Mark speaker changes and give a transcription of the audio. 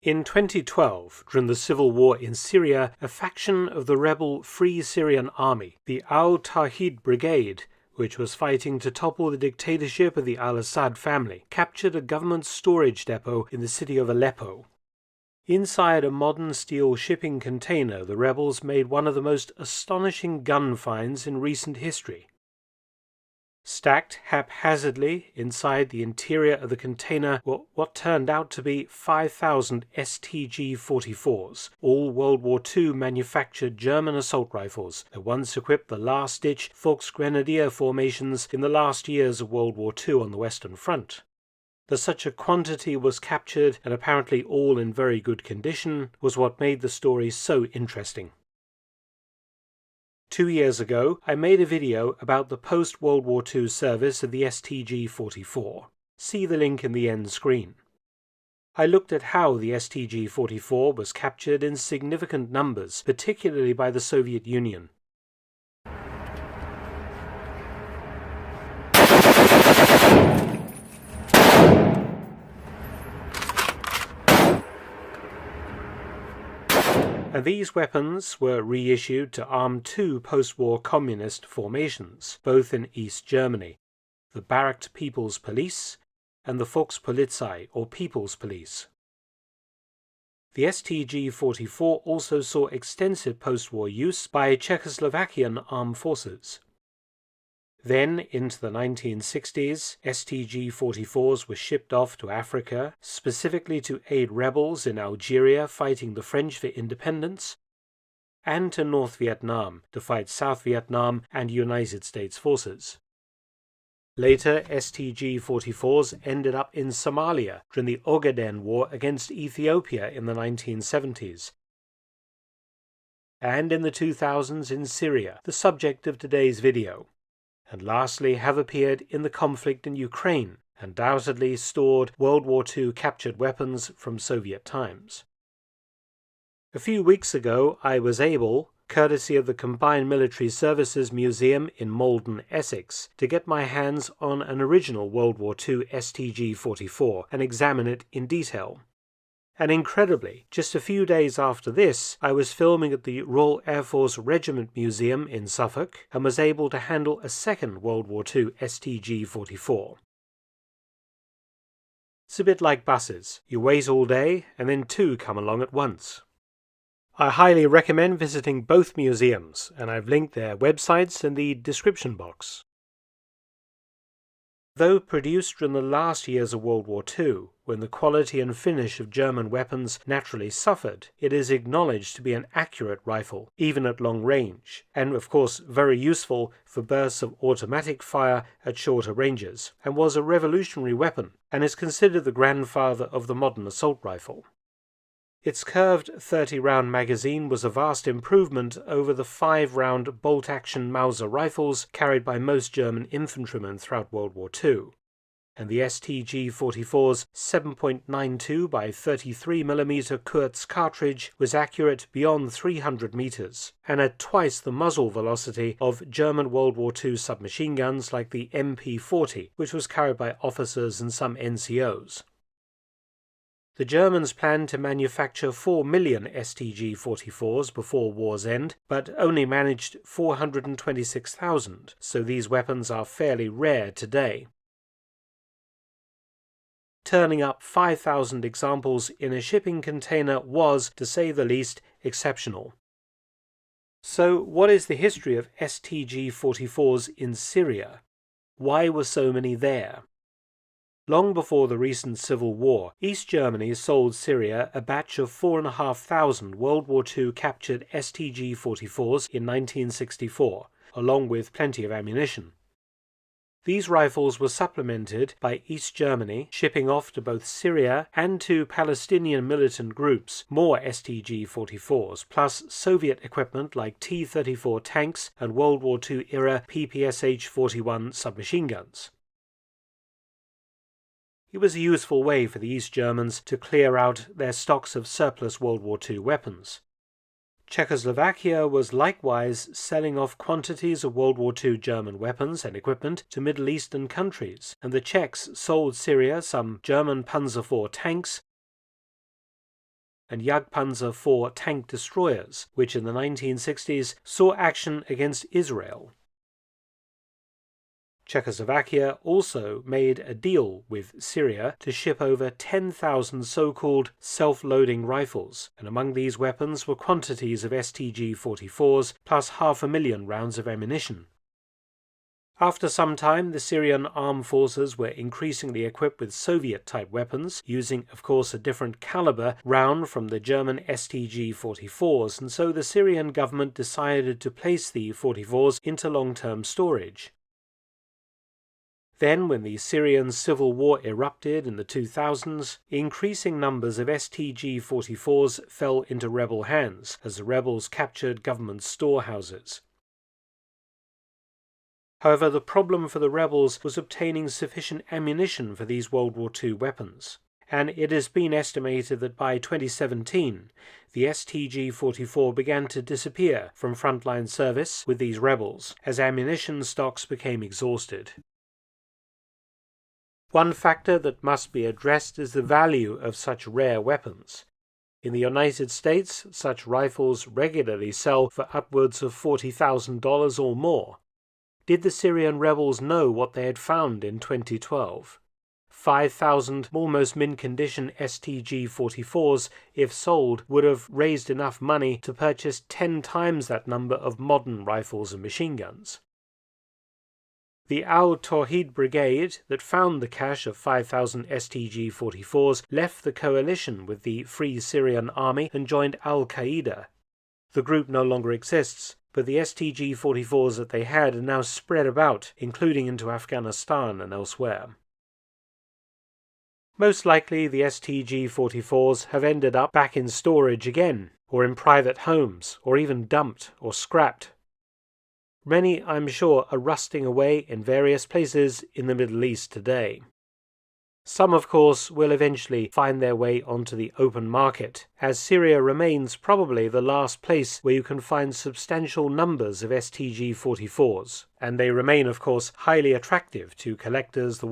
Speaker 1: In 2012, during the civil war in Syria, a faction of the rebel Free Syrian Army, the Al-Tawhid Brigade, which was fighting to topple the dictatorship of the al-Assad family, captured a government storage depot in the city of Aleppo. Inside a modern steel shipping container, the rebels made one of the most astonishing gun finds in recent history. Stacked haphazardly inside the interior of the container were what turned out to be 5,000 STG44s, all World War II manufactured German assault rifles that once equipped the last-ditch Volksgrenadier formations in the last years of World War II on the Western Front. That such a quantity was captured, and apparently all in very good condition, was what made the story so interesting. 2 years ago, I made a video about the post-World War II service of the STG44. See the link in the end screen. I looked at how the STG44 was captured in significant numbers, particularly by the Soviet Union. And these weapons were reissued to arm 2 post-war communist formations, both in East Germany, the Barracked People's Police and the Volkspolizei, or People's Police. The STG44 also saw extensive post-war use by Czechoslovakian armed forces. Then, into the 1960s, STG44s were shipped off to Africa, specifically to aid rebels in Algeria fighting the French for independence, and to North Vietnam to fight South Vietnam and United States forces. Later, STG44s ended up in Somalia during the Ogaden War against Ethiopia in the 1970s, and in the 2000s in Syria, the subject of today's video. And lastly have appeared in the conflict in Ukraine, undoubtedly stored World War II captured weapons from Soviet times. A few weeks ago I was able, courtesy of the Combined Military Services Museum in Malden, Essex, to get my hands on an original World War II STG44 and examine it in detail. And incredibly, just a few days after this, I was filming at the Royal Air Force Regiment Museum in Suffolk and was able to handle a second World War II STG44. It's a bit like buses. You wait all day and then 2 come along at once. I highly recommend visiting both museums, and I've linked their websites in the description box. Though produced during the last years of World War II, when the quality and finish of German weapons naturally suffered, it is acknowledged to be an accurate rifle, even at long range, and of course very useful for bursts of automatic fire at shorter ranges, and was a revolutionary weapon, and is considered the grandfather of the modern assault rifle. Its curved 30-round magazine was a vast improvement over the 5-round bolt-action Mauser rifles carried by most German infantrymen throughout World War II, and the STG44's 7.92 by 33mm Kurz cartridge was accurate beyond 300 meters, and had twice the muzzle velocity of German World War II submachine guns like the MP40, which was carried by officers and some NCOs. The Germans planned to manufacture 4 million STG44s before war's end, but only managed 426,000, so these weapons are fairly rare today. Turning up 5,000 examples in a shipping container was, to say the least, exceptional. So, what is the history of STG44s in Syria? Why were so many there? Long before the recent civil war, East Germany sold Syria a batch of 4,500 World War II captured STG44s in 1964, along with plenty of ammunition. These rifles were supplemented by East Germany shipping off to both Syria and to Palestinian militant groups more STG44s, plus Soviet equipment like T-34 tanks and World War II-era PPSH-41 submachine guns. It was a useful way for the East Germans to clear out their stocks of surplus World War II weapons. Czechoslovakia was likewise selling off quantities of World War II German weapons and equipment to Middle Eastern countries, and the Czechs sold Syria some German Panzer IV tanks and Jagdpanzer IV tank destroyers, which in the 1960s saw action against Israel. Czechoslovakia also made a deal with Syria to ship over 10,000 so-called self-loading rifles, and among these weapons were quantities of STG44s plus 500,000 rounds of ammunition. After some time, the Syrian armed forces were increasingly equipped with Soviet-type weapons, using, of course, a different caliber round from the German STG44s, and so the Syrian government decided to place the 44s into long-term storage. Then, when the Syrian civil war erupted in the 2000s, increasing numbers of STG44s fell into rebel hands as the rebels captured government storehouses. However, the problem for the rebels was obtaining sufficient ammunition for these World War II weapons, and it has been estimated that by 2017, the STG44 began to disappear from frontline service with these rebels as ammunition stocks became exhausted. One factor that must be addressed is the value of such rare weapons. In the United States, such rifles regularly sell for upwards of $40,000 or more. Did the Syrian rebels know what they had found in 2012? 5,000 almost mint-condition STG44s, if sold, would have raised enough money to purchase 10 times that number of modern rifles and machine guns. The Al-Tawhid Brigade that found the cache of 5,000 STG44s left the coalition with the Free Syrian Army and joined Al-Qaeda. The group no longer exists, but the STG44s that they had are now spread about, including into Afghanistan and elsewhere. Most likely the STG44s have ended up back in storage again, or in private homes, or even dumped or scrapped. Many, I'm sure, are rusting away in various places in the Middle East today. Some, of course, will eventually find their way onto the open market, as Syria remains probably the last place where you can find substantial numbers of STG44s, and they remain, of course, highly attractive to collectors the